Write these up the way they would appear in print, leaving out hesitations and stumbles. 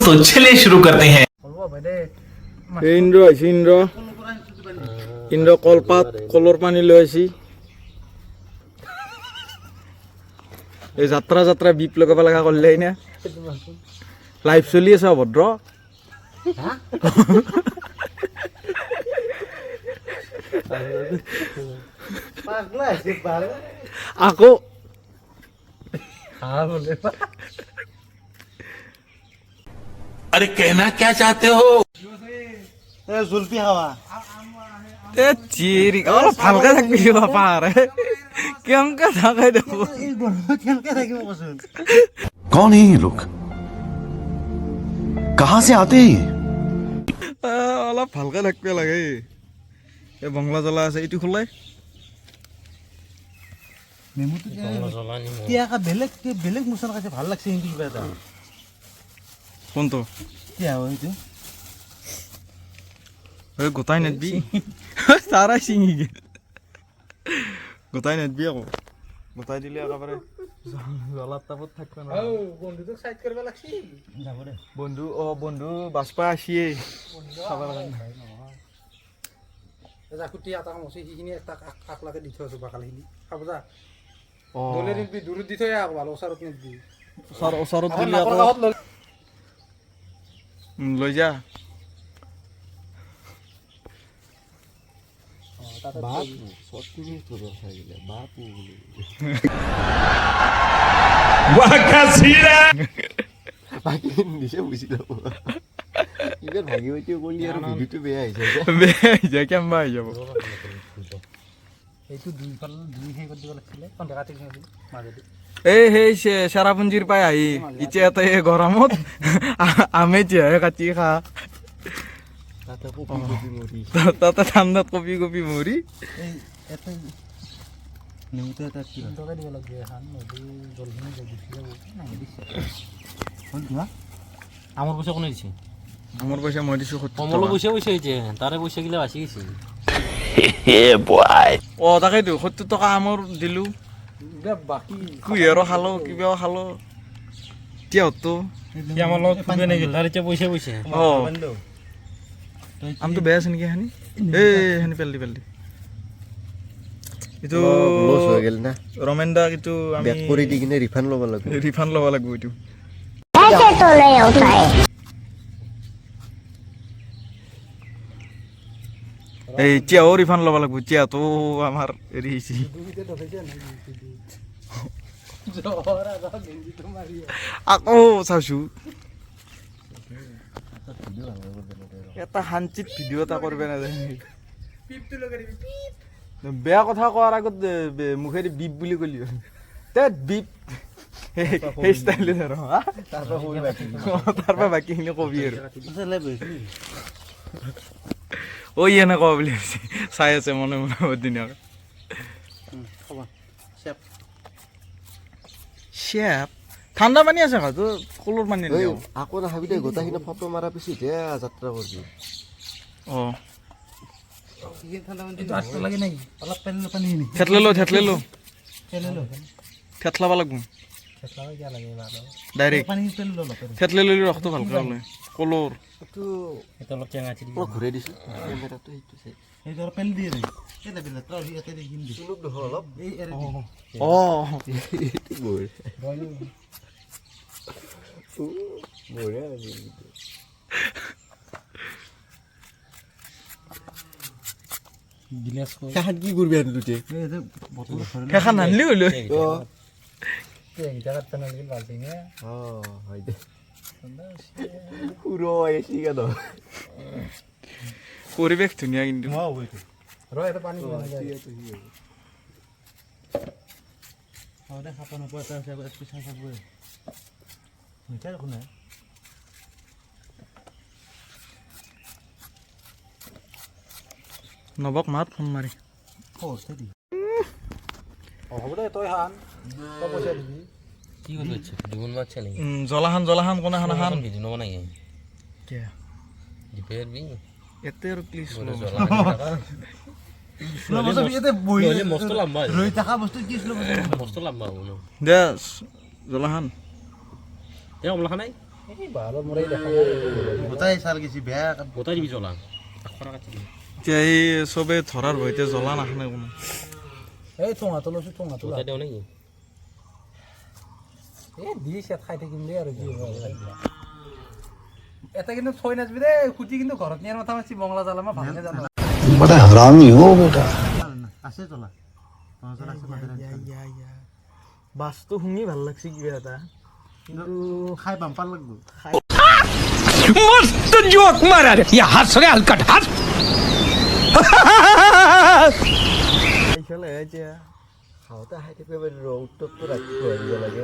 तो चलिए शुरू करते हैं। ইন্দ্ৰ আহিছে ইন্দ্ৰ কলপাত কলৰ পানী লৈ আহিছি এই যাত্ৰা বিপ লগাব লগা কৰিলে না লাইভ চলি আছে অভদ্ৰ আকৌ अरे कहना क्या चाहते हो? জুলপি খাওয়া এ চিৰি অলপ ভালকে থাকিবি পাহাৰে কেনেকে থাকে দেখো এই গৰমত কেনেকে থাকিব কচোন कौन है ये लोग कहां से आते हैं অলপ ভালকে থাকিব লাগে এই বংলা জ্বলা আছে এইটো খোলাই নেমুটো তিয়াকা বেলেগ মছলা খাইছে ভাল লাগছে কিন্তু কিবা এটা কোনটো তিয়া হয় এইটো এই গোটাই নেদবি তাৰাই ছিঙি গেল গোটাই নেদবি আকৌ গোটাই দিলে একেবাৰে জ্বলাৰ তাপত থাকিব না বন্ধুটোক সাইড কৰিব লাগছিল যাব দে বন্ধু বাছপা আসিয়ে খাব লাগে জাকুটি আটা মচি সিখিনি একটা আকলাকে দি থৈছো বাকালখিনি খাব যা দলে নিবি দূৰত দি থৈ আক ভাল ওচৰত নিবি ওচৰত দিলে আকৌ লৈ যা কেম্বা হৈ যাব এইটো দুইফাল দুই সেই কৰি দিব লাগিছিলে কণ্ঠে কাটি মাজেদি সেই চেৰাপুঞ্জীৰ পাই আহি এতিয়া এই গৰমত আমেজি কাটি খা তাতে ঠাণ্ডাত কপি মৰি এটা নেমুটো এটা কি টকা দিব লাগে এখন নদী জলখিনি গুচি যাব নাই দিছে আমার পয়সা কোনে দিছে আমার পয়সা মই দিছো কমল পয়সা হয়েছে তারে পয়সা গিলা বাঁচি গেছে ও তাকেইতো 70 টকা আমৰ দিলো বাকি কুহিয়াৰো খালো কিবাও খালো তিয়াতো আমার লগত ফুটবে নাই গেল তারে পয়সা আমটো বেয়া আছে নেকি হানি হানি পেলদি এইটো লস হৈ গেল না ৰমেনদা এইটো আমি বেক কৰি দি কিনে ৰিফান্ড ল'ব লাগিব এইটো ऐसे तो नहीं होता है। এই চিয়াও ৰিফান্ড ল'ব লাগিব চিয়াটো আমাৰ এৰি আহিছে আকৌ চাইছো এটা শান্তিত ভিডিঅ' এটা কৰিব নাজানে বেয়া কথা কোৱাৰ আগত মুখেদি বিপ বুলি কলি তে বিপ সেই ষ্টাইল আৰু তাৰপৰা বাকীখিনি কবি আৰু এনে কব বুলি ভাবিছে চাই আছে মনে বহুত ধুনীয়াকৈ চেপ ঠাণ্ডা পানী আছে খাতো কলৰ পানী আকৌ নাখাবি দে গোটাখিনি ফটো মাৰা পিছতহে যাত্ৰা কৰিবি অলপ পেনলো পানী নি থেতলাব লাগিব ডাইৰেক্ট পানী পেনলো অলপ থেতলাই ললি ৰসটো ভালকৈ ওলাই কলৰ এটা অলপ টেঙা চিৰি মই ঘূৰাই দিছোঁ কেমেৰাটো সেইটো চাই এইটো অলপ পেন দিয়ে কেনে বিলা তই ইয়াতে দেখিম দি চুলুক দেখো অলপ এই এৰে বঢ়িয়া গিলাস কো কাহাত কি কৰিবি আনিলো তে এইটো বটল ভৰি সেইখন আনলি হ'লো এই জায়গা পেনাল গিল বালটিং এ হয় দে পুরো এসি কেন পৰিৱেশ ধুনীয়া কিন্তু মই হইতো ৰ এটা পানী বনা যায় আরে খাপানো পয়সা আছে একটু সাথে বই মিটার কোনে নবক মাত ফোন মাৰি দি হ'ব দে তই হান তই পয়সা দিবি কি হল হচ্ছে জীবন বাচ্চা নেই জলাহান কোনে খানা খান ভিডিও নব নাই কে জিপের বি এতে আৰু প্লিজ স্লো বস্তু এতে বই মস্ত লম্বা রই টাকা বস্তু কি স্লো মস্ত লম্বা হলো দে জলাহান এ আমলা নাই এই বালৰ মৰাই দেখা নাই গোটাই চাল গেছি বেয়া গোটাই দিবি জ্বলা আখৰা কাটি দিবি এতিয়া এই চবে ধৰাৰ ভয়তে জ্বলা নাখানে কোনো এই ঠোঙাটো লৈছোঁ ঠোঙাটো গোটাই দিওঁ নেকি এই দি চেট খাই থাকিম দেই আৰু কি হ'ব এটা কিন্তু থৈ নাযাবি দেই খুটি কিন্তু ঘৰত নিয়াৰ মাথা মাৰিছি বঙলা জাল আমাৰ ভালকে জানো बड़ा हरामी हो बेटा আছে জ্বলা আছে বাছটো শুনি ভাল লাগছে কিবা এটা কিন্তু খাই বাম্পাৰ লাগব খাইফালে এতিয়া খাওঁতে খাই থাকিব ৰং উত্তৰটো ৰাখিব দিব লাগে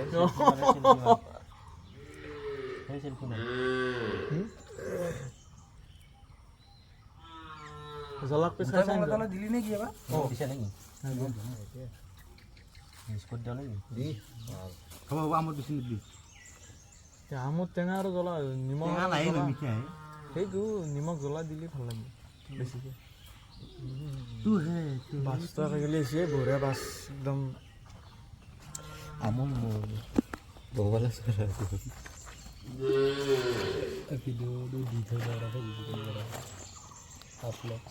জ্বলাক পিছ মিঠাই বঙলা জাল দিলি নে কি এবাৰ দিছে নেকি বিস্কুট দিওঁ নেকি দি হ'ব হ'ব আমাৰ বেছি নিদিবি আমত টেঙা আৰু জ্বলা নিমখ টেঙা নাই মিঠাই সেইটো নিমখ জ্বলা দিলে ভাল লাগে বেছিকে তোৰ হে বাছটো আজিকালি হৈছে বঢ়িয়া বাছ একদম আমন বগলা ভিডিঅ'টো দি থৈ যাওঁ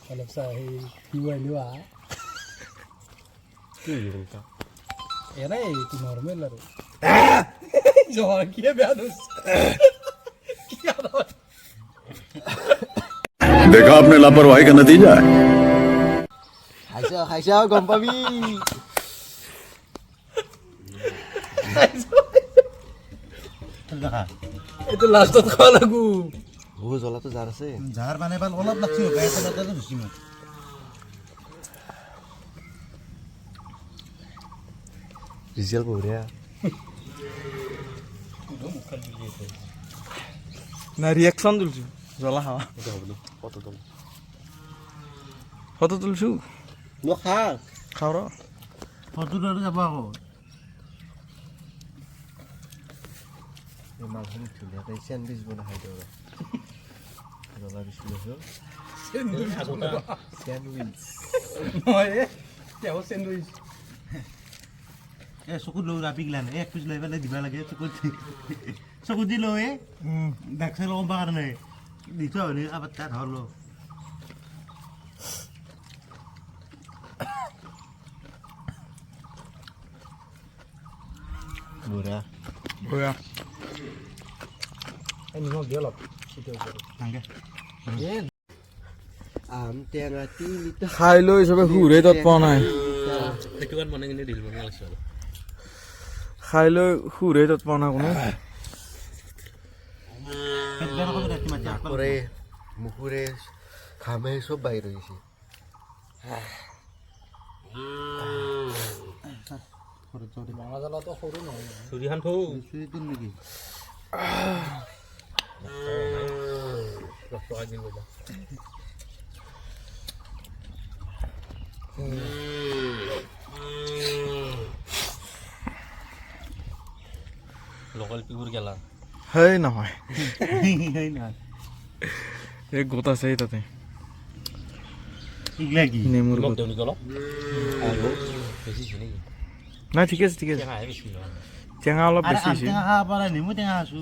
অলপ চাই সেই ভিউ আহিলেও আহ এনেই এইটো নৰ্মেল আৰু কি বেয়া দোষ देखा आपने लापरवाही का नतीजा है খাইছা গম পাবি এইটো লাষ্টত খাব লাগো ও জ্বলাটো যাৰ আছে যাৰ মানে ভাল অলপ লাগছি গায়ে তলতে ধুছি মই ৰিজাল্ট বঢ়িয়া না রিয়াকশন তুলছু জ্বলা খাওয়া ফটো তুলছু মই খাওঁ খাও র ফটো লৈ যাব আকৌ এই মাংসখিনি ধুনীয়াকৈ চেণ্ডউইচ বনাই খাই দিওঁ জ্বলা বেছি লৈছোঁ চেণ্ডউইচ চেণ্ডউইচ এ চকুত লৈ ৰাপি গিলা এক পিচ লৈ পেলাই দিবা লাগে চকুত দি লৈ ভেকচিন ল'ব কাৰণে দি থোৱা হ'লে কাবাৰ তাত হ'ল বঢ়িয়া বঢ়িয়া নিমখ দি অলপ আম টেঙা তিনিটা খাই লৈ চবে হুৰে তত পোৱা নাই সেইটো কাৰণ মানে কিন্তু দিল বনাই লাগছে অলপ খাই লৈ হুৰে তত পোৱা নাই কোনো কৰে মুখুৰে ঘামে চব বাহিৰ হৈ গৈছে বঙলা জালটো সৰু নহয় চুৰিখান থৌ নেকি লোকেল পিগুৰ গেলা হেই নহয় এই গোট আছে তাতে এইগিলা কি নেমুৰ মোক গোট দিওঁ নেকি অলপ আৰু বেছি নেকি নাই ঠিক আছে টেঙাহে বেছি টেঙা অলপ আৰে বেছি আম হৈছে টেঙা খাব পৰা নেমু টেঙা আছো